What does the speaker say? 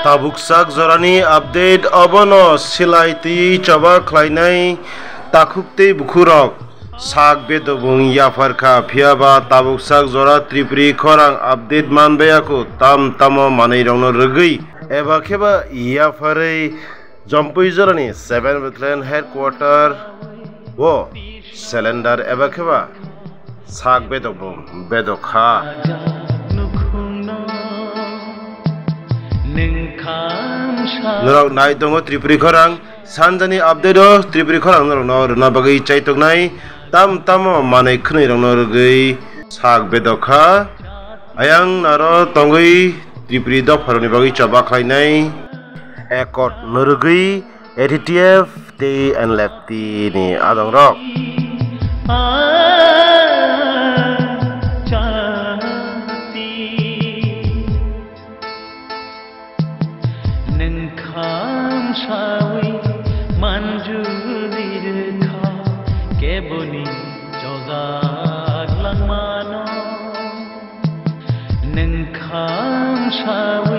Tabuksak zorani update abono silaiti coba khlainai takukte bukurok sak bedobung yafarkha phiaba tabuksak zora tripuri khorang update manbayako tamo manai rongno rwgui eba kheba yafarei jompui zorani 7 battalion headquarter wo cylinder eba kheba sak bedobung bedokha Norok nai tongo Tripuri khorang sanjani update o Tripuri khorang norok no runa bagui chaitok nai tamo manai khwnui rok no rwgui sak bedokha ayang naro tongui Tripuri dopharoni bagui choba khlainai ekot norugui ATTF tei and lefty ni adong rok Shawi manjurir kha keboni jozak langmano neng kham shawi